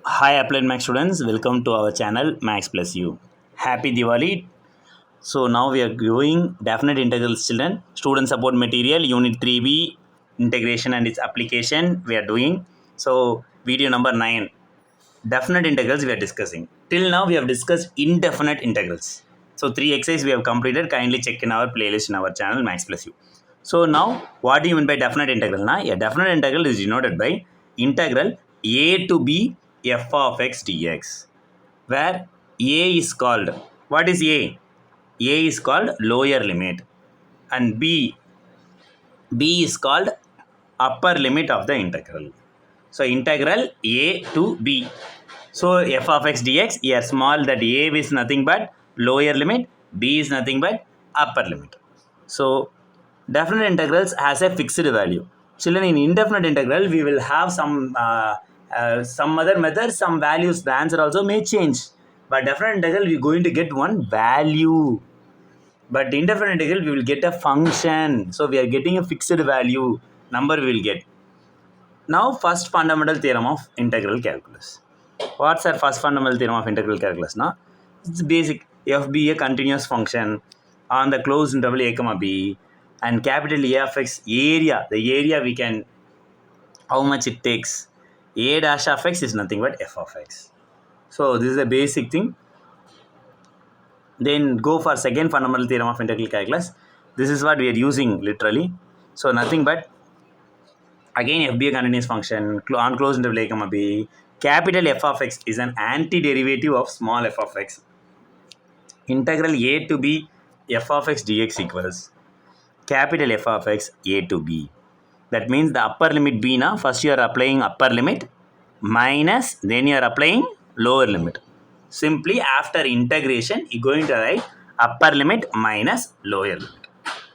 Hi Applied Max students, welcome to our channel Max Plus U. Happy Diwali. So now we are doing definite integrals children. Student support material unit 3B integration and its application we are doing. So video number 9 definite integrals we are discussing. Till now we have discussed indefinite integrals. So 3 exercises we have completed. Kindly check in our playlist in our channel Max Plus U. So now what do you mean by definite integral? A definite integral is denoted by integral a to b f of x dx, where a is called, what is a? A is called lower limit and b is called upper limit of the integral. So integral a to b. So f of x dx, here small that a is nothing but lower limit, b is nothing but upper limit. So definite integrals has a fixed value. Children, in indefinite integral, we will have some other methods, some values. The answer also may change. But definite integral, we are going to get one value. But indefinite integral, we will get a function. So we are getting a fixed value. Number we will get. Now, first fundamental theorem of integral calculus. What's our first fundamental theorem of integral calculus? Now, it's basic. F be a continuous function on the closed interval a comma b, and capital A of x area. The area we can, how much it takes. A dash of x is nothing but f of x. So this is a basic thing. Then go for second fundamental theorem of integral calculus. This is what we are using literally. So nothing but, again, f be a continuous function on closed interval a comma b. Capital F of x is an antiderivative of small f of x. Integral a to b f of x dx equals capital F of x a to b. That means the upper limit b now. First you are applying upper limit minus, then you are applying lower limit. Simply after integration, you are going to write upper limit minus lower limit.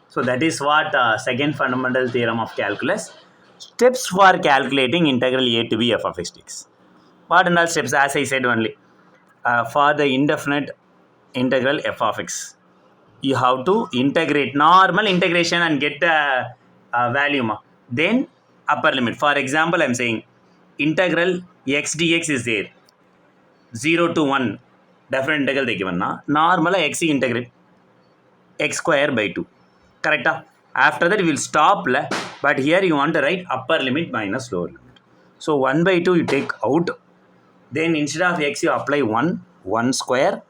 So that is what second fundamental theorem of calculus. Steps for calculating integral a to b f of x dx. What are all steps? As I said only, for the indefinite integral f of x, you have to integrate normal integration and get a value. Then upper limit. For example, I am saying integral x dx is there. 0 to 1 definite integral they given. Normal x integrate x square by 2. Correct? After that, we will stop. But here you want to write upper limit minus lower limit. So 1 by 2 you take out. Then instead of x, you apply 1 square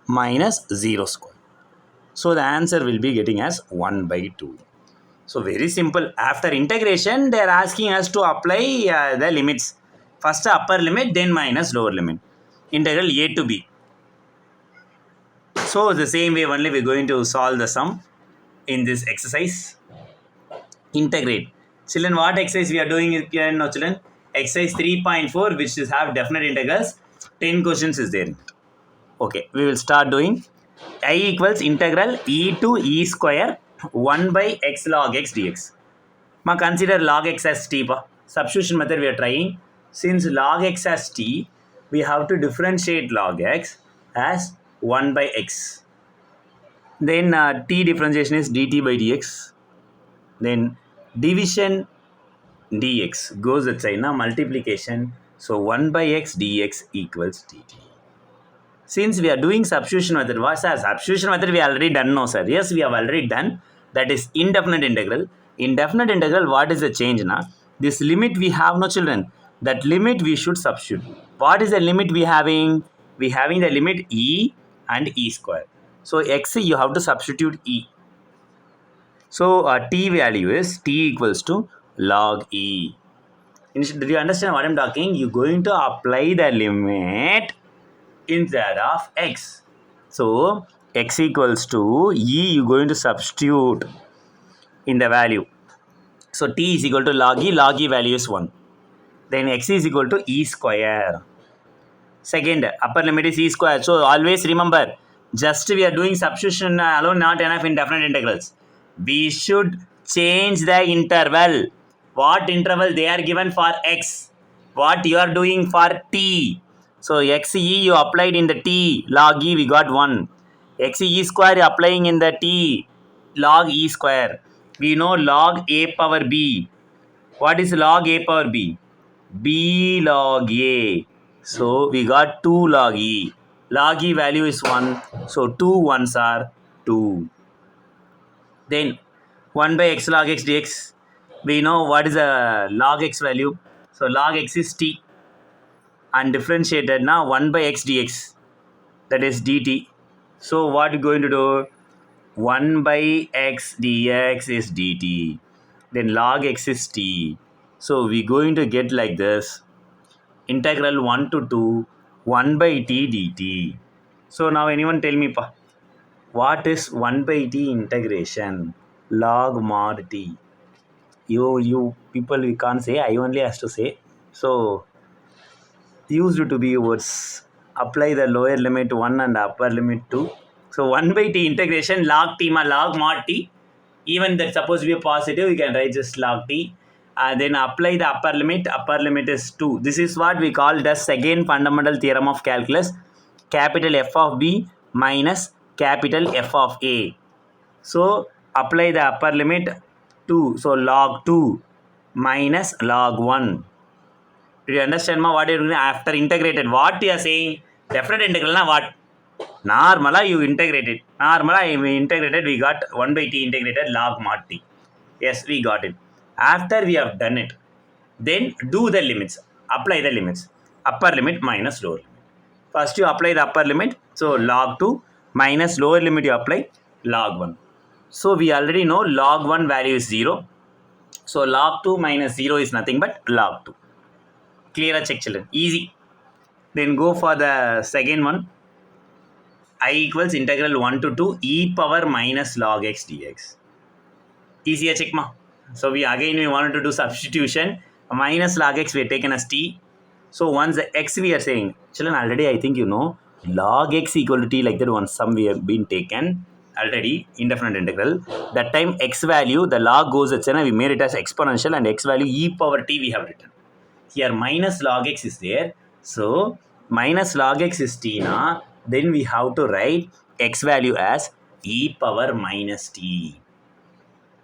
minus 0 square. So the answer will be getting as 1 by 2. So very simple. After integration, they are asking us to apply the limits. First upper limit, then minus lower limit. Integral a to b. So the same way only we are going to solve the sum in this exercise. Integrate. Children, what exercise we are doing here now, children? Exercise 3.4, which is have definite integrals. 10 questions is there. Okay, we will start doing. I equals integral e to e square 1 by x log x dx. Now consider log x as t. Substitution method we are trying. Since log x as t, we have to differentiate log x as 1 by x. Then t differentiation is dt by dx. Then division dx goes that side. Now multiplication. So 1 by x dx equals dt. Since we are doing substitution method, what's our substitution method? We already done, no sir. Yes, we have already done. That is indefinite integral. Indefinite integral, what is the change now? This limit we have, no children. That limit we should substitute. What is the limit we having? We having the limit e and e square. So x you have to substitute e. So t value is t equals to log e. Do you understand what I'm talking? You're going to apply the limit instead of x. So x equals to e, you're going to substitute in the value. So t is equal to log e value is 1. Then x is equal to e square. Second, upper limit is e square. So always remember, just we are doing substitution alone, not enough in definite integrals. We should change the interval. What interval they are given for x? What you are doing for t? So xe you applied in the t, log e we got 1. xe square you applying in the t, log e square. We know log a power b. What is log a power b? B log a. So we got 2 log e. Log e value is 1. So 2 ones are 2. Then 1 by x log x dx. We know what is the log x value. So log x is t. And differentiated now 1 by x dx. That is dt. So what we're going to do? 1 by x dx is dt. Then log x is t. So we're going to get like this. Integral 1 to 2 1 by t dt. So now anyone tell me, what is 1 by t integration? Log mod t. You people, we can't say, I only has to say. So used to be words. Apply the lower limit 1 and upper limit 2. So 1 by t integration log t ma log mod t. Even that supposed to be a positive, you can write just log t. Then apply the upper limit. Upper limit is 2. This is what we call the second fundamental theorem of calculus. Capital F of B minus capital F of A. So apply the upper limit 2. So log 2 minus log 1. Did you understand what you're doing after integrated? What you are saying? Definite integral na what? Normala you integrated. Normala we integrated, we got 1 by t integrated log mod t. Yes, we got it. After we have done it, then do the limits. Apply the limits. Upper limit minus lower limit. First you apply the upper limit. So log 2 minus lower limit you apply log 1. So we already know log 1 value is 0. So log 2 minus 0 is nothing but log 2. Clear, check children. Easy. Then go for the second one. I equals integral 1 to 2 e power minus log x dx. Easier check ma. So we wanted to do substitution. Minus log x we have taken as t. So once the x we are saying, children, already I think you know log x equal to t, like that one sum we have been taken already, indefinite integral. That time x value, the log goes at we made it as exponential, and x value e power t we have written. Here minus log x is there. So minus log x is t na. Then we have to write x value as e power minus t.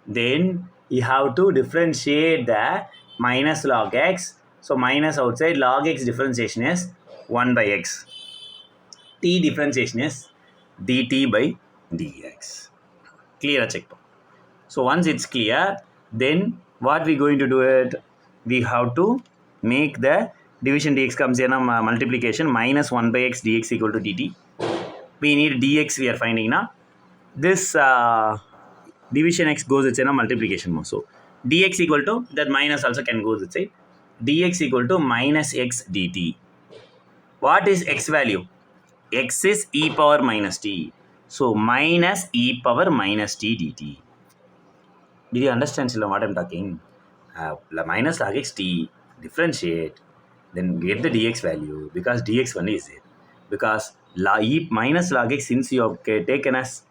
Then you have to differentiate the minus log x. So minus outside, log x differentiation is 1 by x. T differentiation is dt by dx. Clear, check. So once it's clear, then what we going to do it? We have to make the division dx comes in multiplication minus 1 by x dx equal to dt. We need dx we are finding now. This division x goes it's in a multiplication mode. So dx equal to, that minus also can go this side. Dx equal to minus x dt. What is x value? X is e power minus t. So minus e power minus t dt. Did you understand what I'm talking? Minus log x t, differentiate, then get the dx value, because dx only is there. Because minus log x, since you have taken as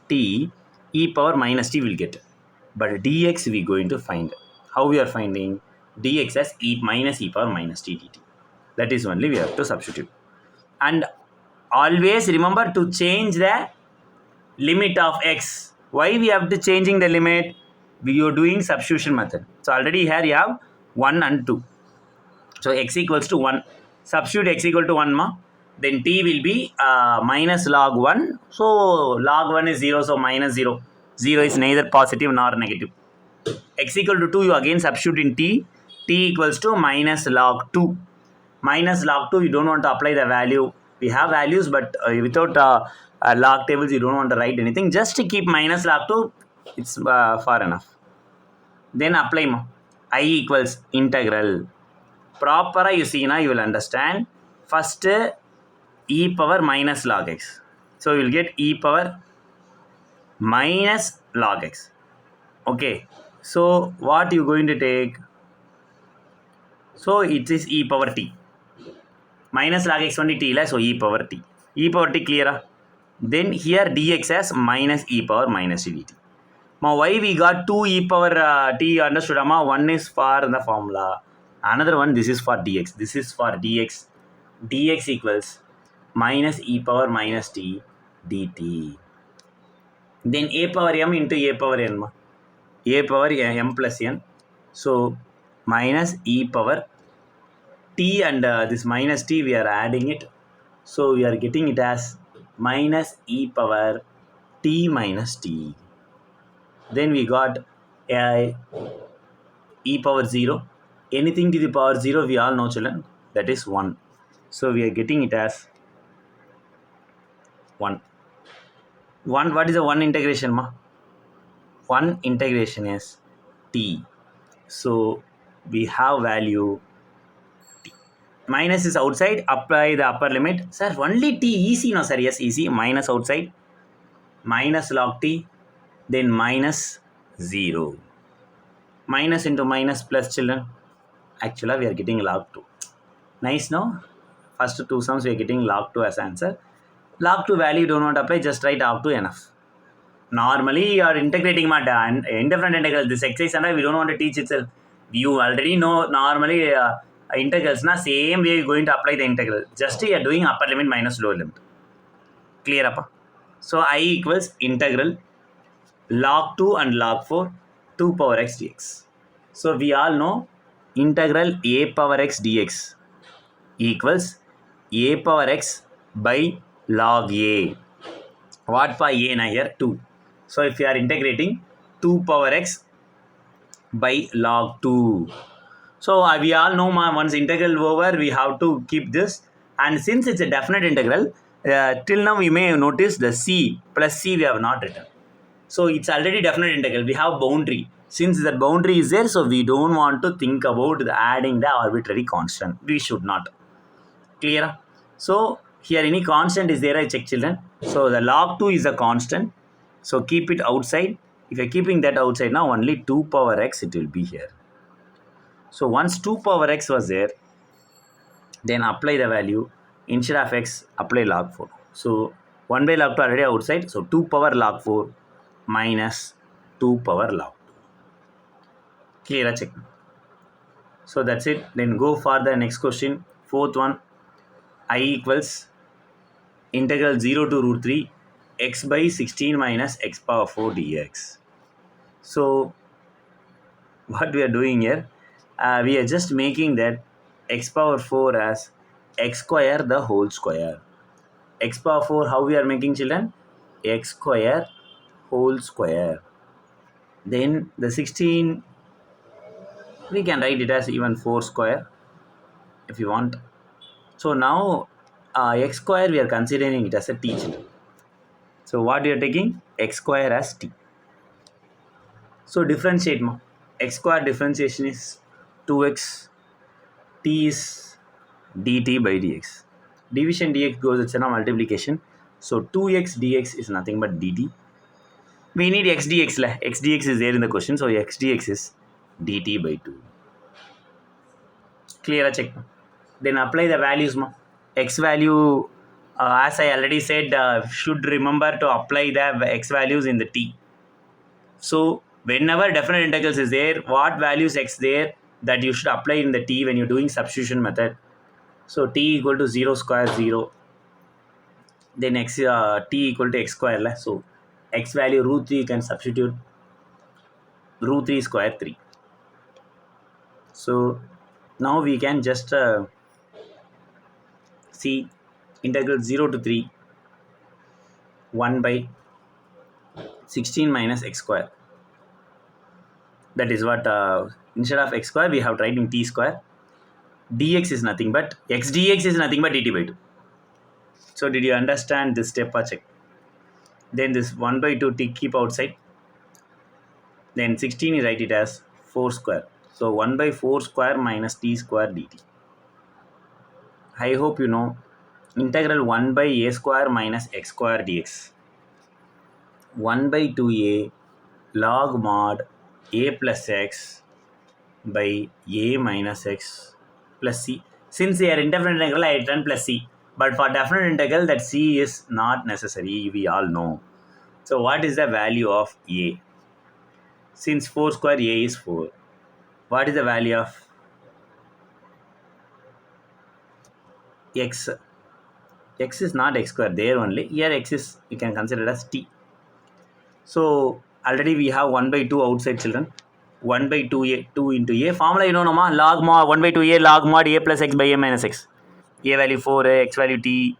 t, e power minus t will get. But dx we going to find. How we are finding? Dx as e minus e power minus t dt. That is only we have to substitute. And always remember to change the limit of x. Why we have to changing the limit? We are doing substitution method. So already here you have 1 and 2. So x equals to 1. Substitute x equal to 1 ma. Then t will be minus log 1. So log 1 is 0. So minus 0. 0 is neither positive nor negative. X equal to 2 you again substitute in t. T equals to minus log 2. Minus log 2 you don't want to apply the value. We have values, but without log tables you don't want to write anything. Just to keep minus log 2, it's far enough. Then apply I equals integral. Proper you see now, you will understand. First e power minus log x. So you will get e power minus log x. Okay. So what you going to take? So it is e power t. Minus log x only t, so e power t. E power t clear? Then here dx as minus e power minus t dt. Now why we got 2 e power t, understood? One is for the formula. Another one, this is for dx. This is for dx. Dx equals minus e power minus t dt. Then a power m into a power n. A power m plus n. So minus e power t and this minus t, we are adding it. So we are getting it as minus e power t minus t. Then we got e power 0. Anything to the power 0, we all know, children, that is 1. So we are getting it as 1. 1, what is the 1 integration, ma? 1 integration is t. So we have value t. Minus is outside, apply the upper limit. Sir, only t, easy, no sir? Yes, easy. Minus outside, minus log t, then minus 0. Minus into minus plus, children. Actually, we are getting log 2. Nice, no? First two sums, we are getting log 2 as answer. Log 2 value do not apply, just write log 2 enough. Normally, you are integrating indifferent integral. This exercise, and we don't want to teach itself. You already know normally integrals, same way you're going to apply the integral. Just you are doing upper limit minus lower limit. Clear up? So I equals integral log 2 and log 4 2 power x dx. So we all know integral a power x dx equals a power x by log a. What for a na here? 2. So if you are integrating 2 power x by log 2. So we all know once integral over, we have to keep this. And since it's a definite integral, till now we may notice the c plus c we have not written. So it's already definite integral. We have boundary. Since the boundary is there, so we don't want to think about adding the arbitrary constant. We should not. Clear? So here any constant is there, I check, children. So the log 2 is a constant. So keep it outside. If you're keeping that outside now, only 2 power x it will be here. So once 2 power x was there, then apply the value. Instead of x, apply log 4. So 1 by log 2 already outside. So 2 power log 4 minus 2 power log 2. Clear? Check. So that's it. Then go for the next question. Fourth one. I equals integral 0 to root 3 x by 16 minus x power 4 dx. So what we are doing here, we are just making that x power 4 as x square the whole square. X power 4, how we are making, children? X square whole square. Then the 16, we can write it as even 4 square if you want. So now x square, we are considering it as a t, children. So what we are taking? X square as t. So differentiate, x square differentiation is 2x, t is dt by dx. Division dx goes with multiplication. So 2x dx is nothing but dt. We need x dx. X dx is there in the question. So x dx is dt by 2. Clear? Check. Then apply the values. X value, as I already said, should remember to apply the x values in the t. So whenever definite integrals is there, what values x there that you should apply in the t when you're doing substitution method. So t equal to 0 square 0. Then x t equal to x square. So x value root 3 you can substitute root 3 square 3. So now we can just see integral 0 to 3 1 by 16 minus x square. That is what instead of x square we have tried in t square. Dx is nothing but x dx is nothing but dt by 2. So did you understand this step? Check. Then this 1 by 2 t keep outside. Then 16 you write it as 4 square. So 1 by 4 square minus t square dt. I hope you know integral 1 by a square minus x square dx. 1 by 2a log mod a plus x by a minus x plus c. Since they are indefinite integral, I written plus c. But for definite integral, that c is not necessary. We all know. So what is the value of a? Since 4 square a is 4. What is the value of x? X is not x square there only. Here x is, you can consider as t. So already we have 1 by 2 outside, children. 1 by 2a, 2 into a. Formula you know, no ma? Log mod 1 by 2a log mod a plus x by a minus x. A value 4, x value t.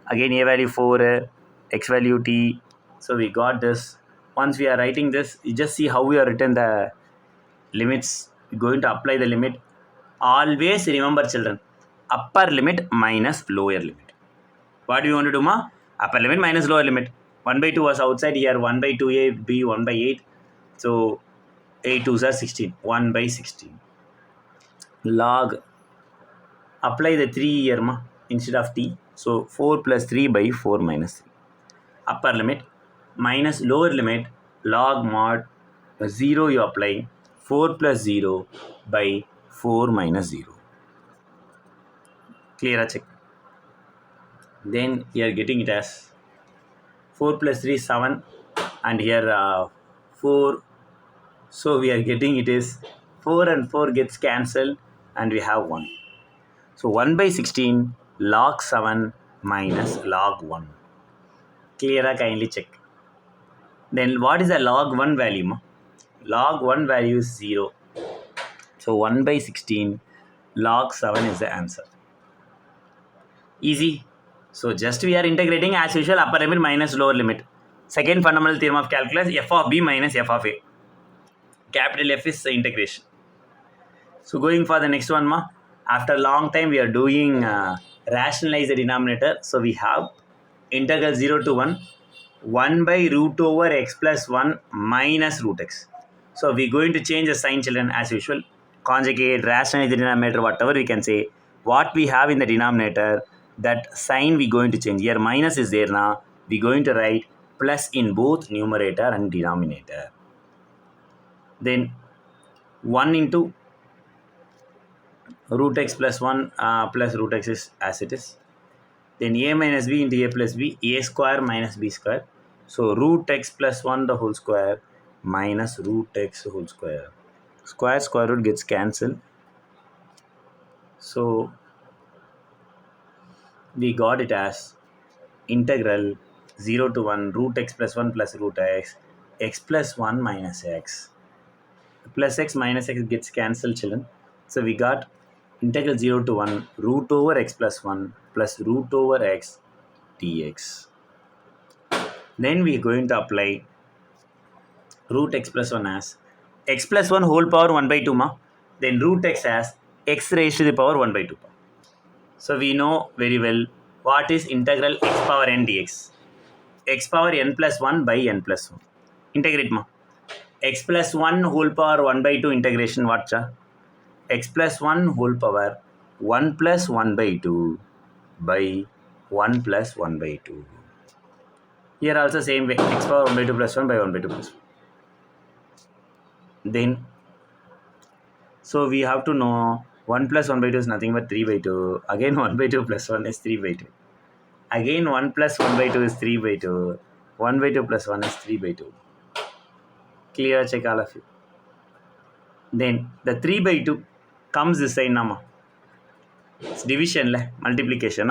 Again a value 4, x value t. So we got this. Once we are writing this, you just see how we are written the limits. We're going to apply the limit. Always remember, children, upper limit minus lower limit. What do you want to do, ma? Upper limit minus lower limit. 1 by 2 was outside here. 1 by 2a be 1 by 8. So 8 2s are 16. 1 by 16. Log. Apply the 3 here, ma, instead of t. So 4 plus 3 by 4 minus 3. Upper limit minus lower limit log mod 0 you apply 4 plus 0 by 4 minus 0. Clear, check. Then you are getting it as 4 plus 3 7 and here 4. So we are getting it is 4 and 4 gets cancelled and we have 1. So 1 by 16 log 7 minus log 1. Clear, kindly check. Then what is the log 1 value, ma? Log 1 value is 0. So 1 by 16 log 7 is the answer. Easy. So just we are integrating as usual upper limit minus lower limit. Second fundamental theorem of calculus, f of b minus f of a. Capital F is the integration. So going for the next one, ma. After a long time we are doing rationalize the denominator. So we have integral 0 to 1 1 by root over x plus 1 minus root x. So we're going to change the sign, children, as usual. Conjugate, rationalize the denominator, whatever we can say. What we have in the denominator, that sign we're going to change. Here minus is there now. We're going to write plus in both numerator and denominator. Then 1 into root x plus 1 plus root x is as it is. Then a minus b into a plus b, a square minus b square. So root x plus 1 the whole square minus root x whole square. Square root gets cancelled. So we got it as integral 0 to 1 root x plus 1 plus root x plus 1 minus x. Plus x minus x gets cancelled, children. So we got integral 0 to 1 root over x plus 1 plus root over x dx. Then we are going to apply root x plus 1 as x plus 1 whole power 1 by 2, ma. Then root x as x raised to the power 1 by 2. So we know very well what is integral x power n dx. X power n plus 1 by n plus 1. Integrate, ma. X plus 1 whole power 1 by 2 integration what, cha? X plus 1 whole power 1 plus 1 by 2 by 1 plus 1 by 2. Here also same way, x power 1 by 2 plus 1 by 1 by 2 plus 1. Then, so we have to know 1 plus 1 by 2 is nothing but 3 by 2. Again 1 by 2 plus 1 is 3 by 2. Again 1 plus 1 by 2 is 3 by 2. 1 by 2 plus 1 is 3 by 2. Clear, check all of you. Then the 3 by 2 comes this side, nama. It's division, multiplication,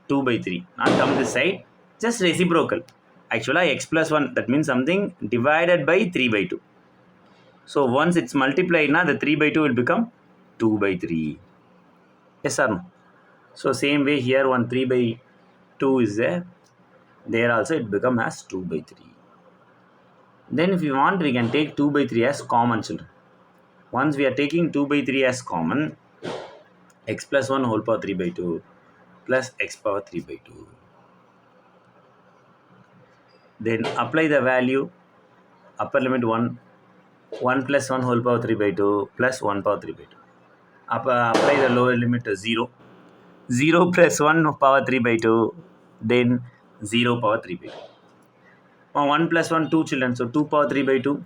2 by 3. Not come this side, just reciprocal. Actually x plus 1, that means something divided by 3 by 2. So once it's multiplied, the 3 by 2 will become 2 by 3. Yes or no? So same way here, 1 3 by 2 is there. There also it become as 2 by 3. Then if you want, we can take 2 by 3 as common, children. Once we are taking 2 by 3 as common, x plus 1 whole power 3 by 2 plus x power 3 by 2. Then apply the value, upper limit 1 plus 1 whole power 3 by 2 plus 1 power 3 by 2. Apply the lower limit 0. 0 plus 1 power 3 by 2, then 0 power 3 by 2. 1 plus 1, 2, children. So 2 power 3 by 2.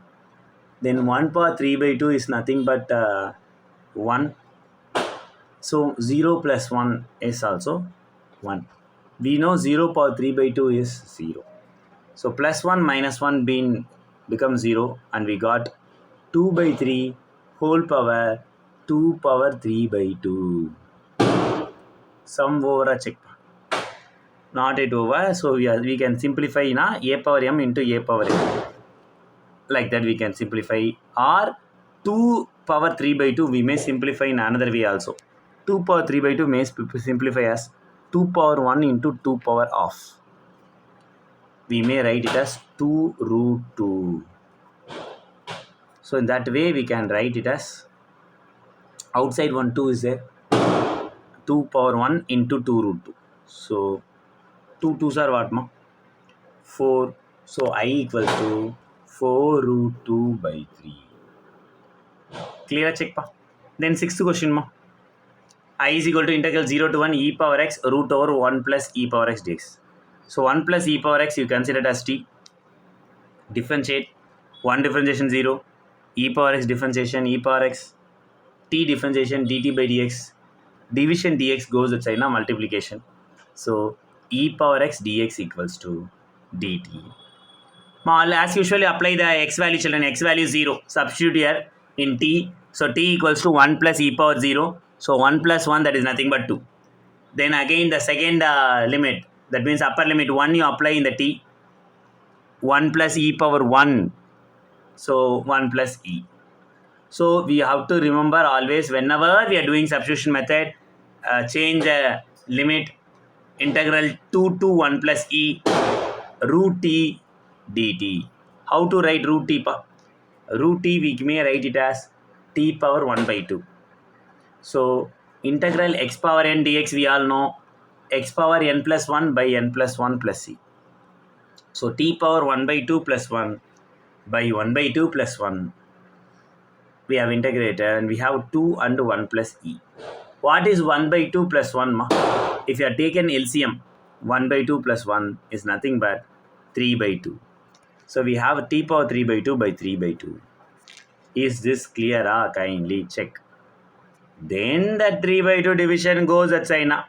Then 1 power 3 by 2 is nothing but 1. So 0 plus 1 is also 1. We know 0 power 3 by 2 is 0. So plus 1 minus 1 becomes 0, and we got 2 by 3 whole power 2 power 3 by 2. Sum over a check. Not it over. So we can simplify a power m into a power m. Like that we can simplify, or 2 power 3 by 2 we may simplify in another way also. 2 power 3 by 2 may simplify as 2 power 1 into 2 power of. We may write it as 2 root 2. So in that way we can write it as outside one 2 is there. 2 power 1 into 2 root 2. So 2 2s are what ma? 4. So I equals to 4 root 2 by 3. Clear check pa? Then sixth question ma. I is equal to integral 0 to 1 e power x root over 1 plus e power x dx. So 1 plus e power x you consider it as t. Differentiate. 1 differentiation 0. E power x differentiation e power x. T differentiation dt by dx. Division dx goes outside now multiplication. So e power x dx equals to dt. As usually apply the x value children. X value 0. Substitute here in t. So t equals to 1 plus e power 0. So 1 plus 1 that is nothing but 2. Then again the second limit, that means upper limit 1 you apply in the t. 1 plus e power 1. So 1 plus e. So we have to remember always whenever we are doing substitution method, change the limit integral 2 to 1 plus e root t dt. How to write root t? Root t we may write it as t power 1 by 2. So integral x power n dx we all know x power n plus 1 by n plus 1 plus c. So t power 1 by 2 plus 1 by 1 by 2 plus 1 we have integrated and we have 2 and 1 plus e. What is 1 by 2 plus 1 ma? If you have taken LCM, 1 by 2 plus 1 is nothing but 3 by 2. So we have t power 3 by 2 by 3 by 2. Is this clear? Kindly check. Then that 3 by 2 division goes at China.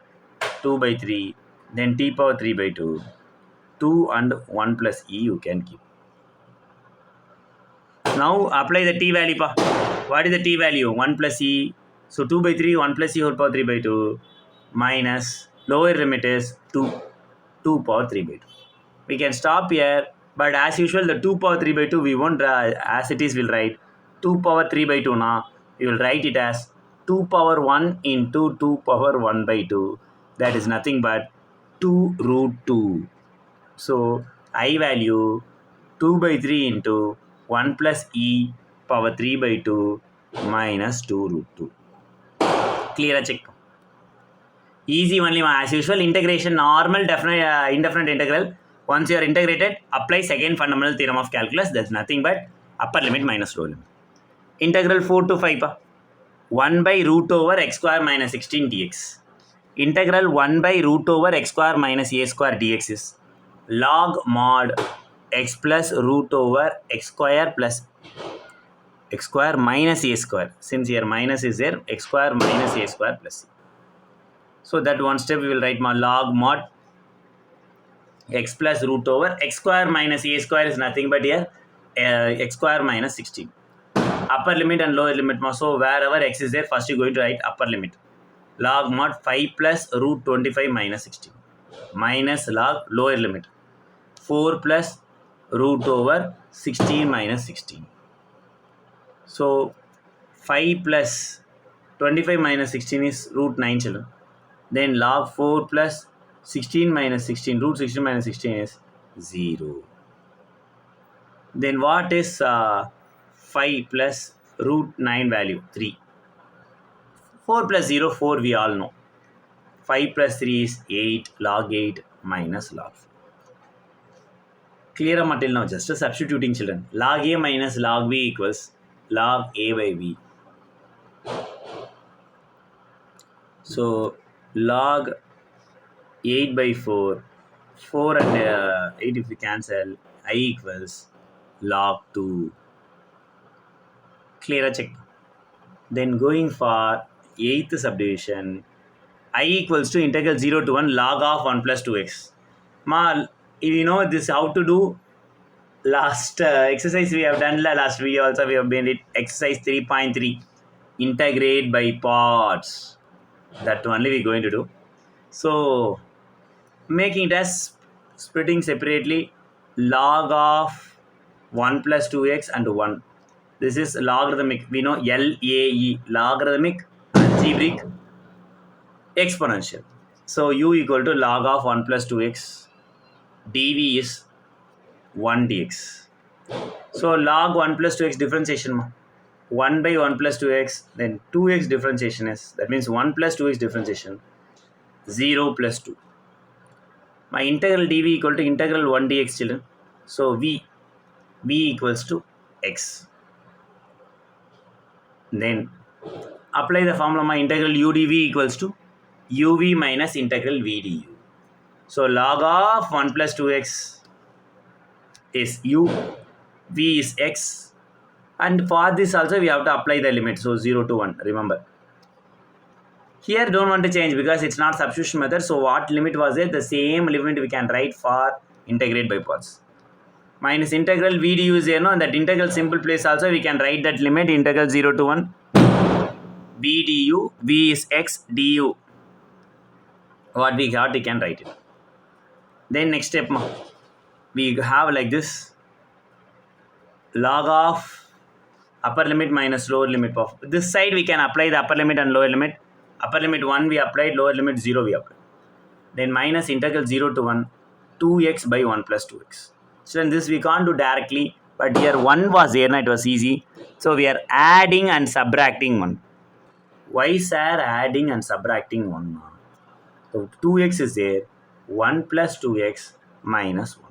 2 by 3. Then t power 3 by 2. 2 and 1 plus e you can keep. Now apply the t value. What is the t value? 1 plus e. So 2 by 3, 1 plus e whole power 3 by 2 minus lower limit is 2. 2 power 3 by 2. We can stop here. But as usual, the 2 power 3 by 2 we won't as it is will write 2 power 3 by 2 now. We will write it as 2 power 1 into 2 power 1 by 2. That is nothing but 2 root 2. So I value 2 by 3 into 1 plus e power 3 by 2 minus 2 root 2. Clear check. Easy only as usual. Integration normal definite indefinite integral. Once you are integrated, apply second fundamental theorem of calculus. That's nothing but upper limit minus lower limit. Integral 4 to 5. 1 by root over x square minus 16 dx. Integral 1 by root over x square minus a square dx is log mod x plus root over x square plus x square minus a square. Since here minus is there, x square minus a square plus c. So that one step we will write log mod x plus root over x square minus a square is nothing but here x square minus 16. Upper limit and lower limit. So wherever x is there, first you are going to write upper limit. Log mod 5 plus root 25 minus 16 minus log lower limit 4 plus root over 16 minus 16. So 5 plus 25 minus 16 is root 9 children. Then log 4 plus 16 minus 16, root 16 minus 16 is 0. Then what is 5 plus root 9 value? 3. 4 plus 0, 4 we all know. 5 plus 3 is 8, log 8 minus log 4. Clear until now, just substituting children. Log a minus log b equals log a by b. So log 8 by 4, 4 and 8 if we cancel, I equals log 2. Clear check. Then going for 8th subdivision, I equals to integral 0 to 1 log of 1 plus 2x. If you know this how to do, last exercise we have done last video also we have been it exercise 3.3 integrate by parts. That only we are going to do. So making it as splitting separately log of 1 plus 2x and 1. This is logarithmic. We know LAE, logarithmic, algebraic, exponential. So u equal to log of 1 plus 2x. dv is 1 dx. So log 1 plus 2x differentiation. 1 by 1 plus 2x, then 2x differentiation is, that means 1 plus 2x differentiation, 0 plus 2. My integral dv equal to integral 1 dx, children. So v equals to x. Then apply the formula. My integral u dv equals to uv minus integral v du. So log of 1 plus 2x is u, v is x, and for this also we have to apply the limit. So 0 to 1, remember. Here don't want to change because it's not substitution method. So what limit was it? The same limit we can write for integrate by parts. Minus integral v du is there, no? And that integral simple place also we can write that limit integral 0 to 1 v du, v is x du. What we got, we can write it. Then next step, we have like this, log of upper limit minus lower limit of this side. We can apply the upper limit and lower limit. Upper limit 1 we applied, lower limit 0 we applied. Then minus integral 0 to 1 2x by 1 plus 2x. So then this we can't do directly, but here 1 was there, it was easy. So we are adding and subtracting 1. Why sir adding and subtracting 1? So 2x is there, 1 plus 2x minus 1.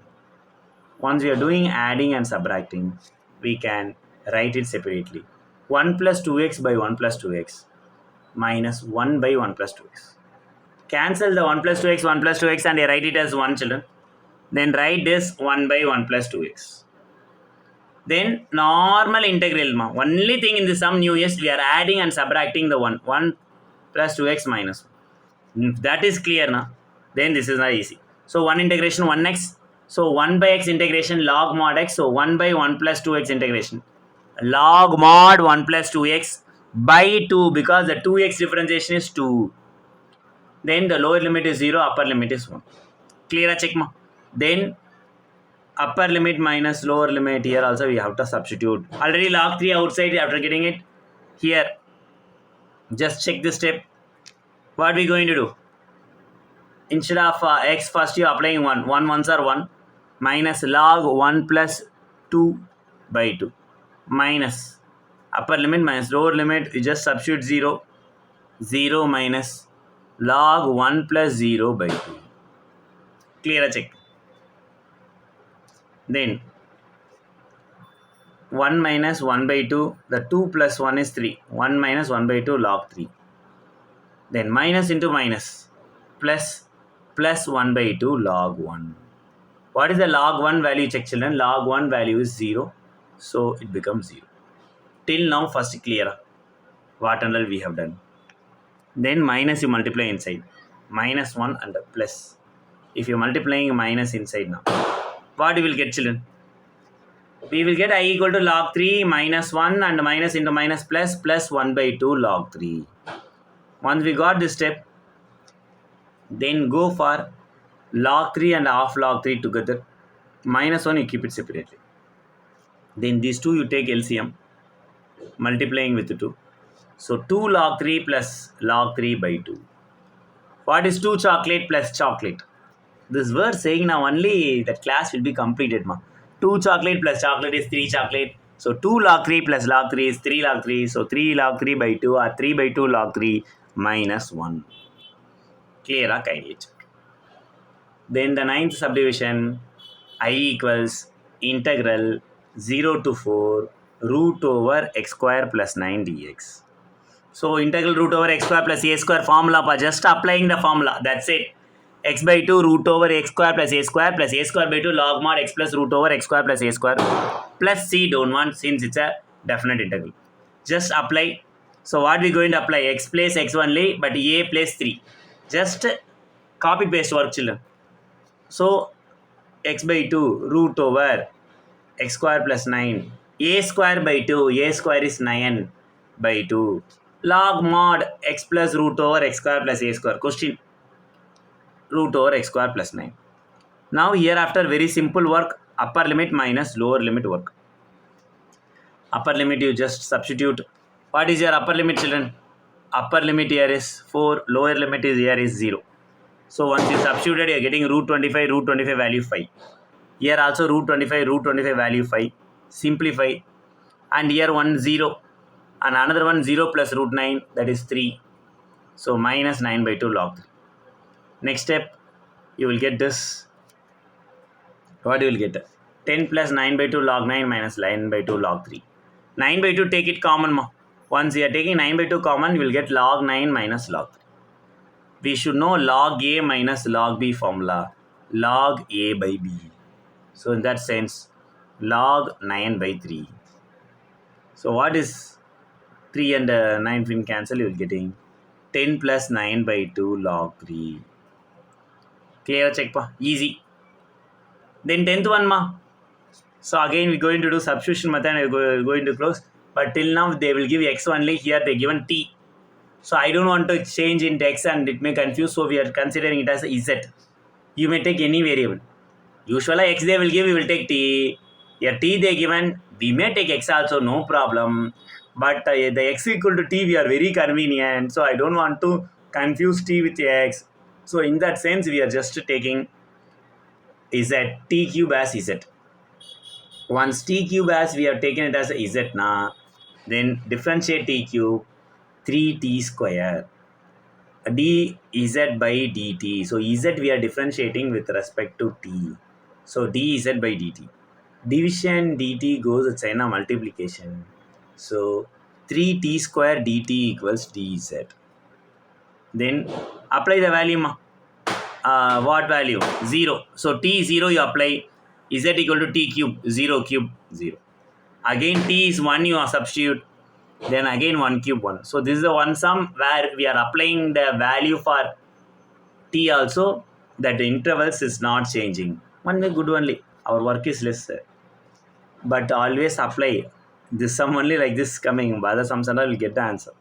Once we are doing adding and subtracting, we can write it separately. 1 plus 2x by 1 plus 2x minus 1 by 1 plus 2x. Cancel the 1 plus 2x and I write it as 1, children. Then write this 1 by 1 plus 2x. Then normal integral. Only thing in the sum new is we are adding and subtracting the 1. 1 plus 2x minus 1. If that is clear now, then this is not easy. So 1 integration 1x. So 1 by x integration log mod x. So 1 by 1 plus 2x integration. Log mod 1 plus 2x by 2 because the 2x differentiation is 2. Then the lower limit is 0, upper limit is 1. Clear? Check ma. Then upper limit minus lower limit, here also we have to substitute. Already log 3 outside after getting it. Here, just check this step. What we going to do? Instead of x, first you are applying 1. 1 ones are 1. Minus log 1 plus 2 by 2. Minus upper limit minus lower limit, you just substitute 0. 0 minus log 1 plus 0 by 2. Clear? Check. Then 1 minus 1 by 2, the 2 plus 1 is 3. 1 minus 1 by 2 log 3. Then minus into minus plus 1 by 2 log 1. What is the log 1 value? Check, children. Log 1 value is 0. So it becomes 0. Till now first clear what and all we have done. Then minus you multiply inside. Minus 1 and plus. If you are multiplying minus inside now, what you will get, children? We will get I equal to log 3 minus 1 and minus into minus plus 1 by 2 log 3. Once we got this step, then go for log 3 and half log 3 together. Minus 1 you keep it separately. Then these two you take LCM, multiplying with 2. So 2 log 3 plus log 3 by 2. What is 2 chocolate plus chocolate? This word saying now only that class will be completed. 2 chocolate plus chocolate is 3 chocolate. So 2 log 3 plus log 3 is 3 log 3. So 3 log 3 by 2 or 3 by 2 log 3 minus 1. Clear? Kindly check. Then the ninth subdivision, I equals integral 0 to 4 root over x square plus 9 dx. So integral root over x square plus a square formula, just applying the formula. That's it. X by 2 root over x square plus a square by 2 log mod x plus root over x square plus a square plus c don't want since it's a definite integral. Just apply. So what we going to apply? X place x only, but a place 3. Just copy paste work, children. So x by 2 root over x square plus 9. A square by 2. A square is 9 by 2. Log mod x plus root over x square plus a square. Question. Root over x square plus 9. Now hereafter very simple work. Upper limit minus lower limit work. Upper limit you just substitute. What is your upper limit, children? Upper limit here is 4, lower limit is here is 0. So once you substituted, you are getting root 25, root 25 value 5. Here also root 25, root 25 value 5. Simplify. And here 1 0. And another one 0 plus root 9, that is 3. So minus 9 by 2 log 3. Next step, you will get this. What you will get? 10 plus 9 by 2 log 9 minus 9 by 2 log 3. 9 by 2 take it common. Once you are taking 9 by 2 common, you will get log 9 minus log 3. We should know log A minus log B formula. Log A by B. So in that sense, log 9 by 3. So what is 3 and 9 when cancel? You will getting 10 plus 9 by 2 log 3. Clear? Check pa. Easy. Then 10th one ma. So again we're going to do substitution method and we're going to close. But till now they will give x only. Here they given t. So I don't want to change into x and it may confuse. So we are considering it as z. You may take any variable. Usually x they will give, we will take t. Here t they given, we may take x also, no problem. But the x equal to t we are very convenient. So I don't want to confuse t with x. So in that sense we are just taking z, t cube as z. Once t cube as we have taken it as a z na, then differentiate t cube 3t square dz by dt. So z we are differentiating with respect to t. So dz by dt. Division dt goes a sign of multiplication. So 3t square dt equals dz. Then apply the value. What value? 0. So t 0 you apply. Z equal to t cube. 0 cube 0. Again t is 1 you substitute. Then again 1 cube 1. So this is the one sum where we are applying the value for t also. That the intervals is not changing. One way good only. Our work is less. But always apply this sum only like this coming. Other sums and all will get the answer.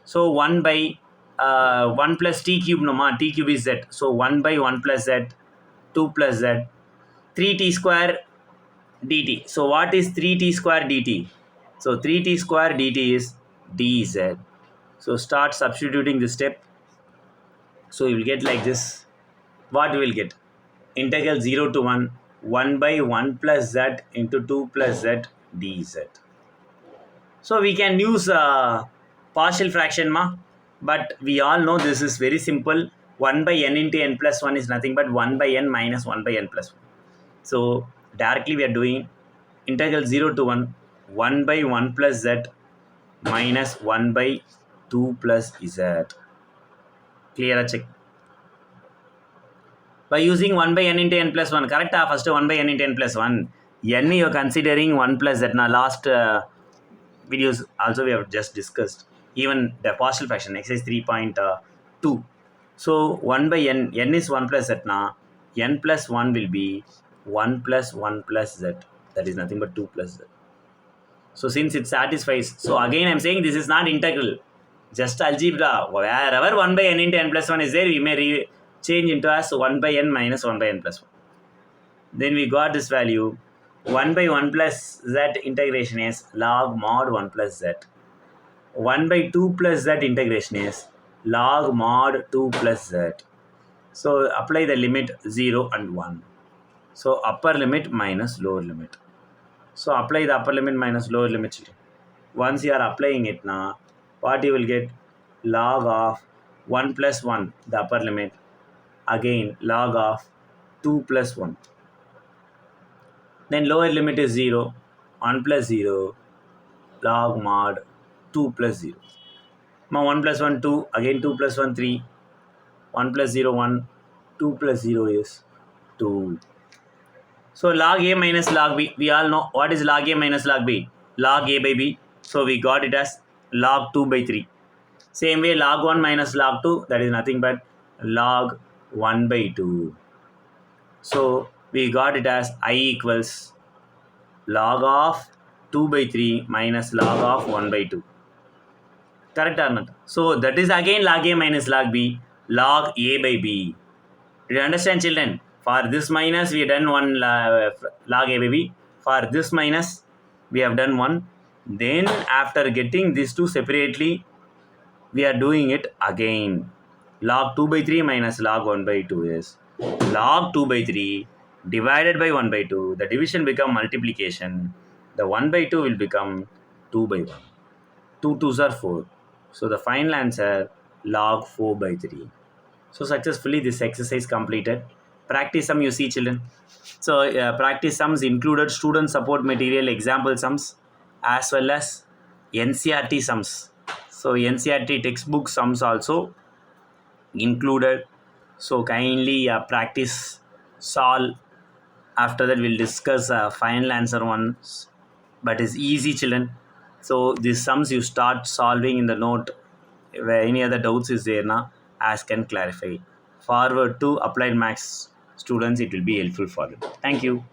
So 1 by 1 plus t cube no ma. T cube is z. So 1 by 1 plus z. 2 plus z. 3t square dt. So what is 3t square dt? So 3t square dt is dz. So start substituting this step. So you will get like this. What you will get? Integral 0 to 1. 1 by 1 plus z into 2 plus z dz. So we can use partial fraction ma. But we all know this is very simple. 1 by n into n plus 1 is nothing but 1 by n minus 1 by n plus 1. So directly we are doing integral 0 to 1. 1 by 1 plus z minus 1 by 2 plus z. Clear? Check. By using 1 by n into n plus 1. Correct? First 1 by n into n plus 1. N you are considering 1 plus z. Now last videos also we have just discussed. Even the partial fraction. Exercise 3.2. So 1 by n. N is 1 plus z. Now n plus 1 will be 1 plus 1 plus z. That is nothing but 2 plus z. So since it satisfies, so again I am saying this is not integral, just algebra. Wherever 1 by n into n plus 1 is there, we may change into as 1 by n minus 1 by n plus 1. Then we got this value. 1 by 1 plus z integration is log mod 1 plus z. 1 by 2 plus z integration is log mod 2 plus z. So apply the limit 0 and 1. So upper limit minus lower limit. So apply the upper limit minus lower limit. Once you are applying it now, what you will get? Log of 1 plus 1, the upper limit. Again log of 2 plus 1. Then lower limit is 0. 1 plus 0. Log mod 2 plus 0. Now 1 plus 1 2. Again 2 plus 1 3. 1 plus 0 1. 2 plus 0 is 2. So log a minus log b, we all know what is log a minus log b. Log a by b. So we got it as log 2 by 3. Same way log 1 minus log 2, that is nothing but log 1 by 2. So we got it as I equals log of 2 by 3 minus log of 1 by 2. Correct or not? So that is again log a minus log b, log a by b. Do you understand, children? For this minus, we done one log a by b. For this minus, we have done one. Then after getting these two separately, we are doing it again. Log 2 by 3 minus log 1 by 2 is log 2 by 3 divided by 1 by 2. The division become multiplication. The 1 by 2 will become 2 by 1. 2 2s are 4. So the final answer log 4 by 3. So successfully this exercise completed. Practice sum you see children. So practice sums included student support material example sums as well as NCRT sums. So NCRT textbook sums also included. So kindly practice solve. After that we'll discuss final answer ones, but it's easy children. So these sums you start solving in the note. Where any other doubts is there now, ask and clarify. Forward to applied maths students, it will be helpful for them. Thank you.